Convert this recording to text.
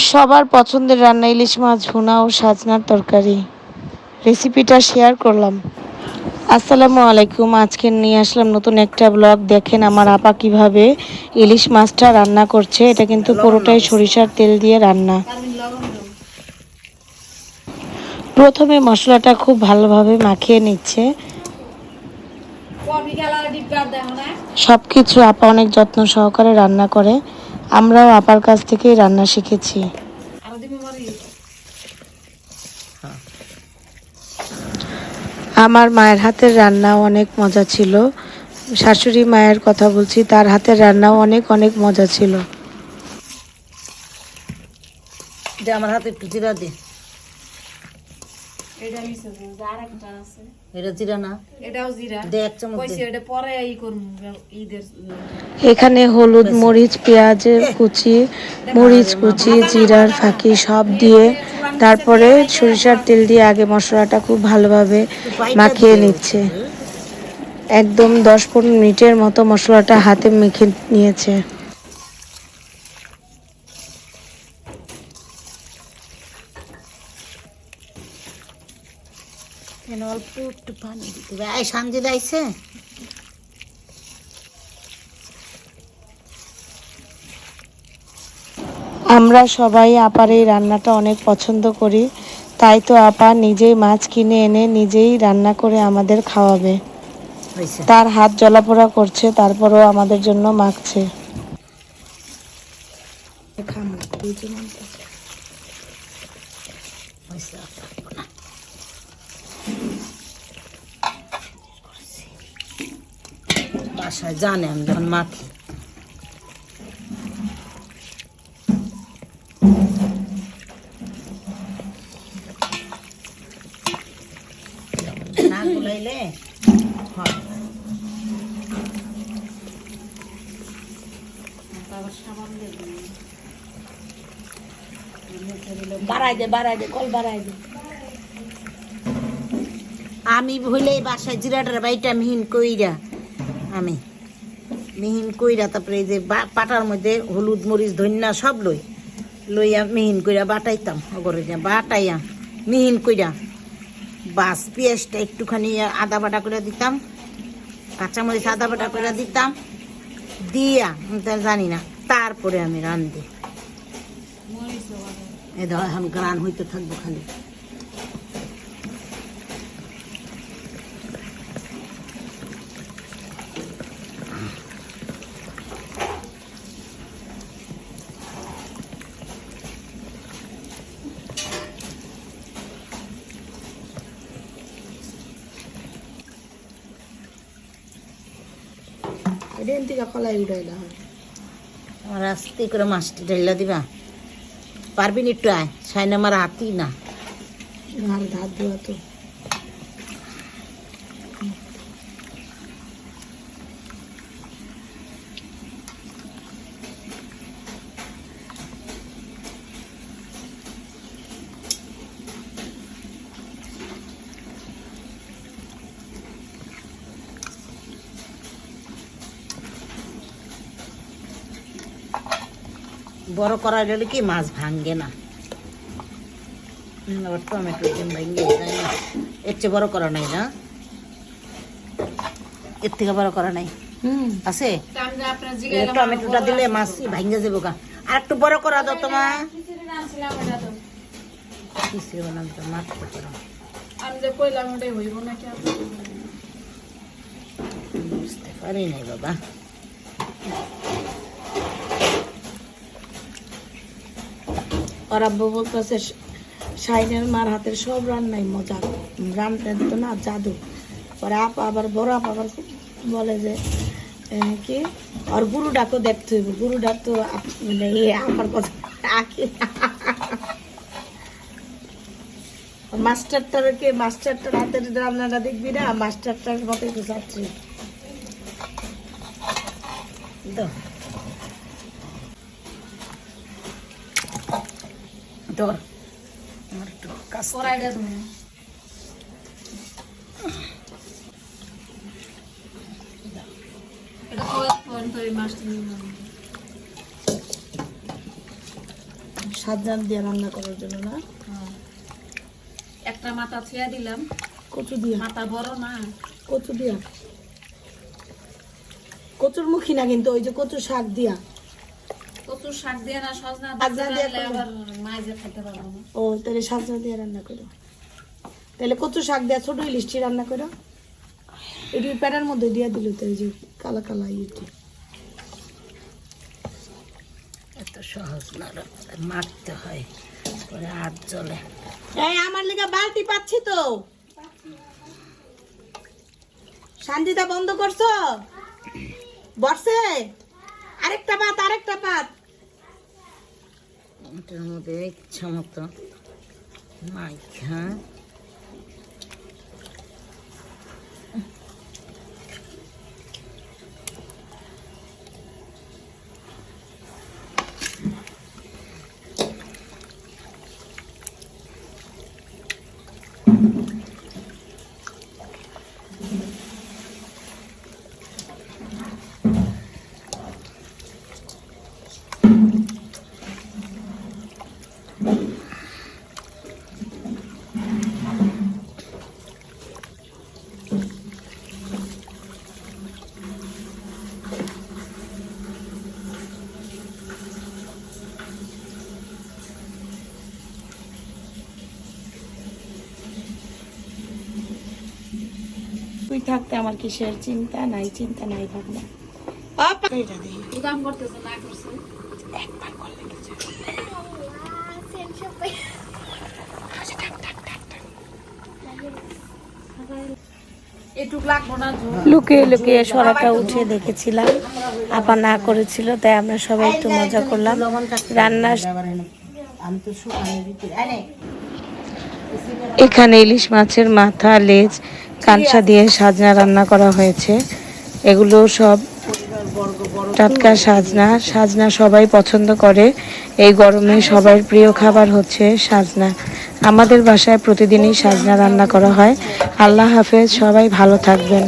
সবার পছন্দের রান্না ইলিশ মাছ ভুনা ও সাজনার তরকারি রেসিপিটা শেয়ার করলাম। আসসালামু আলাইকুম। আজকে নিয়ে আসলাম নতুন একটা ব্লগ। দেখেন আমার আপা কিভাবে ইলিশ মাছটা রান্না করছে। এটা কিন্তু পুরোটাই সরিষার তেল দিয়ে রান্না। প্রথমে মশলাটা খুব ভালোভাবে মাখিয়ে নিচ্ছে। সবকিছু আপা অনেক যত্ন সহকারে রান্না করে। আমরাও আপার কাছ থেকেই রান্না শিখেছি। আমার মায়ের হাতের রান্নাও অনেক মজা ছিল। শাশুড়ি মায়ের কথা বলছি, তার হাতের রান্নাও অনেক অনেক মজা ছিল। আমার হাতে একটু জিরা দে। এখানে হলুদ, মরিচ, পেঁয়াজের কুচি, মরিচ কুচি, জিরার ফাঁকি সব দিয়ে তারপরে সরিষার তেল দিয়ে আগে মশলাটা খুব ভালোভাবে মাখিয়ে নিচ্ছে। একদম 10-15 মিনিটের মতো মশলাটা হাতে মেখে নিয়েছে। অল্প একটু পানি দিতে হবে। এই সানজিদা আইছে। আমরা সবাই আপার এই রান্নাটা অনেক পছন্দ করি, তাই তো আপা নিজেই মাছ কিনে এনে নিজেই রান্না করে আমাদের খাওয়াবে। তার হাত জ্বলাপোড়া করছে, তারপরও আমাদের জন্য মাখছে। বাসায় জানে আমি যখন মাখি। না গুলাইলে বাড়াই দে কল বাড়াই দে। আমি ভুলে বাসায় জিরাটার বাইটা মিহিন কইরা তারপরে এই যে পাটার মধ্যে হলুদ মরিচ ধনিয়া সব লইয়া মিহিন কইরা বাটাইতাম। ওগরে বাটাইয়া মিহিন কইরা বাস পেঁয়াজটা একটুখানি আদা বাটা করে দিতাম, কাঁচামরিচ আদা বাটা করে দিতাম, দিয়া জানি না তারপরে আমি রান্ধি। এই ধর এখন গ্রান হইতে থাকবো খালি। আমার আস্তে করে মাছটা ঢেলা দিবা পারবি না? একটু আয়, সাইন আমার হাতই না হাত দেওয়া তো। বড় করা গেলে কি মাছ ভাঙ্গে না। আবার টমেটো ভাঙ্গে যায় না। এর চেয়ে বড় করা নাই না, এর থেকে বড় করা নাই আছে। টমেটোটা দিলে মাছ ভাঙ্গে যাবো গা। আর একটু বড় করা দাও তোমার। বুঝতে পারি নাই বাবা। আর আব্বু বলতেছে শাইনের মার হাতের সব রান্নাই মজা, রান্না দিত না জাদু। পরে আপা আবার বড় আপা আবার বলে যে কি আর গুরু ডাকও দেখতে হইব। গুরু ডাক তো মানে আমার কথা মাস্টারটার হাতের রান্নাটা দেখবি না, মাস্টারটার মতোই তো চাচ্ছি। ধর আমার একটু কাজ করাইটা তুমি সাজনা দিয়ে রান্না করার জন্য না? একটা মাথা ছেয়া দিলাম, কচু দিয়া, মাথা বড় না, কচু দিয়া, কচুর মুখী না কিন্তু ওই যে কচু শাক দিয়া। কচুর শাক দিয়ে না, সজনা সাজনা দিয়ে দিলে আবার মাইজে খেতে পারবো না। ও তাহলে সাজনা দিয়ে রান্না করো, তাহলে কচু শাক দিয়া ছোট ইলিশটি রান্না করো। এটি প্যানের মধ্যে দিয়া দিল তো এই যে কালা কালা ইয়েটি। এত সহজ না, মারতে হয়, পরে হাত জ্বলে। এই আমার লেগে বালতি পাচ্ছি তো, শান্তিটা বন্ধ করছো? বর্ষে আরেকটা পাত, আরেকটা পাত। এটার মধ্যে ইচ্ছা মতো মাইখা তুই থাকতে আমার কিসের চিন্তা নাই, চিন্তা নাই ভাবনা। এটা দেখি গুদাম করতেছে না করছে, একবার করলে কিছু। এটুক লাগবো না। লুকিয়ে লুকিয়ে সরাটা উঠে দেখেছিলাম, আপা না করেছিল, তাই আমরা সবাই একটু মজা করলাম। রান্নার আমি তো শুকানো দিতে এখানে ইলিশ মাছের মাথা, লেজ, কাঁচা দিয়ে সাজনা রান্না করা হয়েছে। এগুলো সব টাটকা সাজনা। সাজনা সবাই পছন্দ করে, এই গরমে সবার প্রিয় খাবার হচ্ছে সাজনা। আমাদের বাসায় প্রতিদিনই সাজনা রান্না করা হয়। আল্লাহ হাফেজ, সবাই ভালো থাকবেন।